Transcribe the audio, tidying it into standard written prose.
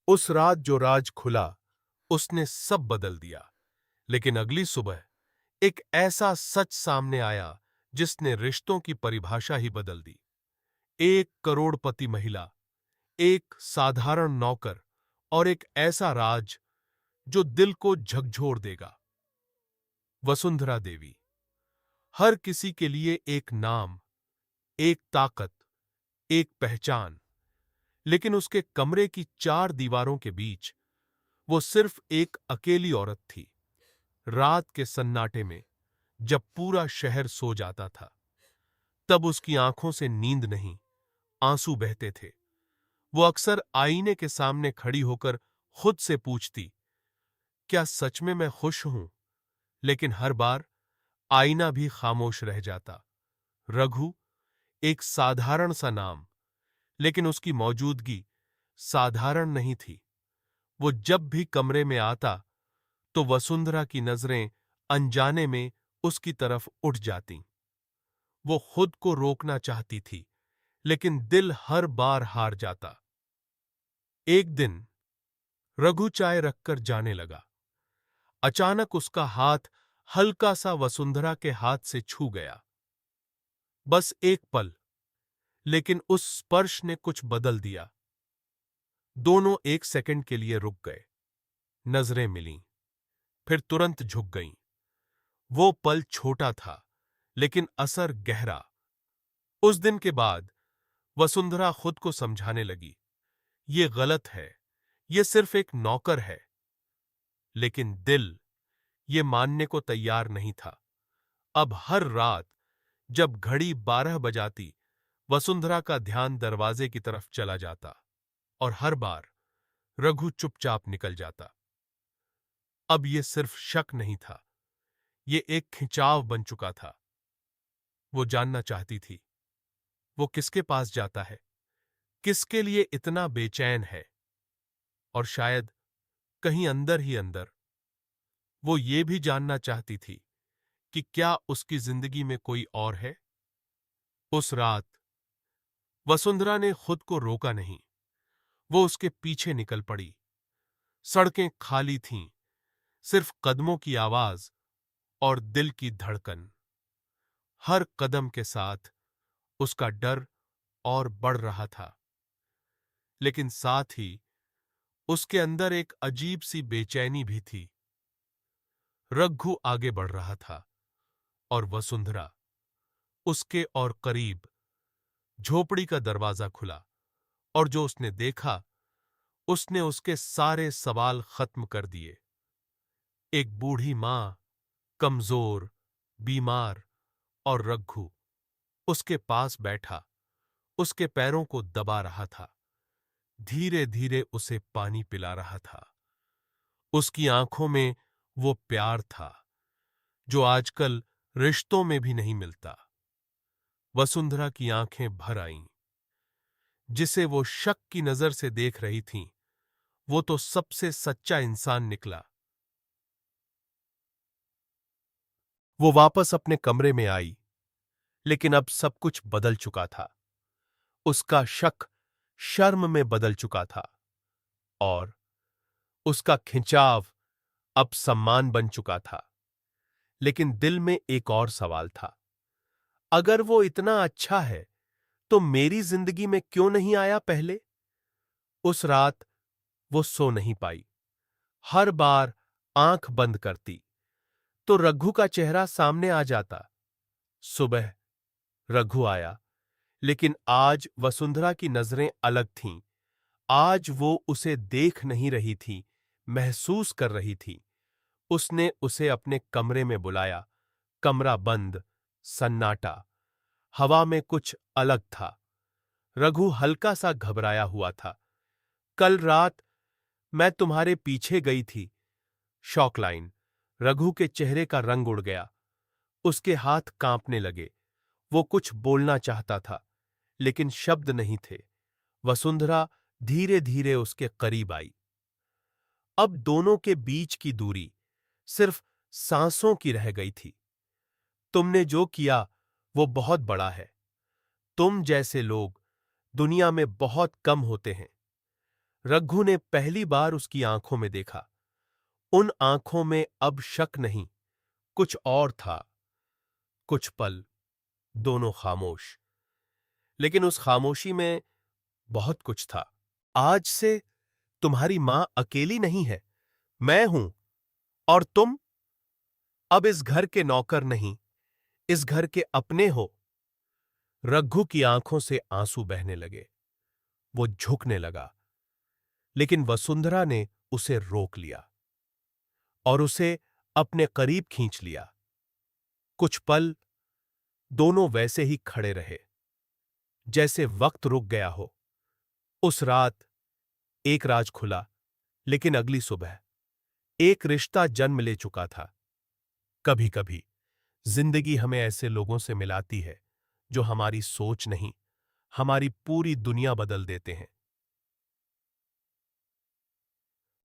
उस रात जो राज खुला उसने सब बदल दिया। लेकिन अगली सुबह एक ऐसा सच सामने आया जिसने रिश्तों की परिभाषा ही बदल दी। एक करोड़पति महिला, एक साधारण नौकर और एक ऐसा राज जो दिल को झकझोर देगा। वसुंधरा देवी हर किसी के लिए एक नाम, एक ताकत, एक पहचान। लेकिन उसके कमरे की चार दीवारों के बीच वो सिर्फ एक अकेली औरत थी। रात के सन्नाटे में जब पूरा शहर सो जाता था, तब उसकी आंखों से नींद नहीं, आंसू बहते थे। वो अक्सर आईने के सामने खड़ी होकर खुद से पूछती, क्या सच में मैं खुश हूं? लेकिन हर बार आईना भी खामोश रह जाता। रघु, एक साधारण सा नाम, लेकिन उसकी मौजूदगी साधारण नहीं थी। वो जब भी कमरे में आता तो वसुंधरा की नजरें अनजाने में उसकी तरफ उठ जातीं। वो खुद को रोकना चाहती थी, लेकिन दिल हर बार हार जाता। एक दिन रघु चाय रखकर जाने लगा। अचानक उसका हाथ हल्का सा वसुंधरा के हाथ से छू गया। बस एक पल, लेकिन उस स्पर्श ने कुछ बदल दिया। दोनों एक सेकंड के लिए रुक गए। नजरें मिलीं, फिर तुरंत झुक गईं। वो पल छोटा था, लेकिन असर गहरा। उस दिन के बाद वसुंधरा खुद को समझाने लगी, ये गलत है, ये सिर्फ एक नौकर है। लेकिन दिल ये मानने को तैयार नहीं था। अब हर रात जब घड़ी 12 बजाती, वसुंधरा का ध्यान दरवाजे की तरफ चला जाता और हर बार रघु चुपचाप निकल जाता। अब ये सिर्फ शक नहीं था, ये एक खिंचाव बन चुका था। वो जानना चाहती थी, वो किसके पास जाता है, किसके लिए इतना बेचैन है। और शायद कहीं अंदर ही अंदर वो ये भी जानना चाहती थी कि क्या उसकी जिंदगी में कोई और है। उस रात वसुंधरा ने खुद को रोका नहीं। वो उसके पीछे निकल पड़ी। सड़कें खाली थीं, सिर्फ कदमों की आवाज और दिल की धड़कन। हर कदम के साथ उसका डर और बढ़ रहा था, लेकिन साथ ही उसके अंदर एक अजीब सी बेचैनी भी थी। रघु आगे बढ़ रहा था और वसुंधरा उसके और करीब। झोपड़ी का दरवाजा खुला और जो उसने देखा, उसने उसके सारे सवाल खत्म कर दिए। एक बूढ़ी मां, कमजोर, बीमार, और रघु उसके पास बैठा, उसके पैरों को दबा रहा था, धीरे धीरे उसे पानी पिला रहा था। उसकी आंखों में वो प्यार था जो आजकल रिश्तों में भी नहीं मिलता। वसुंधरा की आंखें भर आईं। जिसे वो शक की नजर से देख रही थीं, वो तो सबसे सच्चा इंसान निकला। वो वापस अपने कमरे में आई, लेकिन अब सब कुछ बदल चुका था। उसका शक शर्म में बदल चुका था और उसका खिंचाव अब सम्मान बन चुका था। लेकिन दिल में एक और सवाल था, अगर वो इतना अच्छा है तो मेरी जिंदगी में क्यों नहीं आया पहले? उस रात वो सो नहीं पाई। हर बार आंख बंद करती तो रघु का चेहरा सामने आ जाता। सुबह रघु आया, लेकिन आज वसुंधरा की नजरें अलग थीं। आज वो उसे देख नहीं रही थी, महसूस कर रही थी। उसने उसे अपने कमरे में बुलाया। कमरा बंद, सन्नाटा, हवा में कुछ अलग था। रघु हल्का सा घबराया हुआ था। कल रात मैं तुम्हारे पीछे गई थी। Shock line. रघु के चेहरे का रंग उड़ गया। उसके हाथ कांपने लगे। वो कुछ बोलना चाहता था, लेकिन शब्द नहीं थे। वसुंधरा धीरे धीरे उसके करीब आई। अब दोनों के बीच की दूरी सिर्फ सांसों की रह गई थी। तुमने जो किया वो बहुत बड़ा है। तुम जैसे लोग दुनिया में बहुत कम होते हैं। रघु ने पहली बार उसकी आंखों में देखा। उन आंखों में अब शक नहीं, कुछ और था। कुछ पल दोनों खामोश, लेकिन उस खामोशी में बहुत कुछ था। आज से तुम्हारी मां अकेली नहीं है, मैं हूं। और तुम अब इस घर के नौकर नहीं, इस घर के अपने हो। रघु की आंखों से आंसू बहने लगे। वो झुकने लगा, लेकिन वसुंधरा ने उसे रोक लिया और उसे अपने करीब खींच लिया। कुछ पल दोनों वैसे ही खड़े रहे, जैसे वक्त रुक गया हो। उस रात एक राज खुला, लेकिन अगली सुबह एक रिश्ता जन्म ले चुका था। कभी कभी जिंदगी हमें ऐसे लोगों से मिलाती है जो हमारी सोच नहीं, हमारी पूरी दुनिया बदल देते हैं।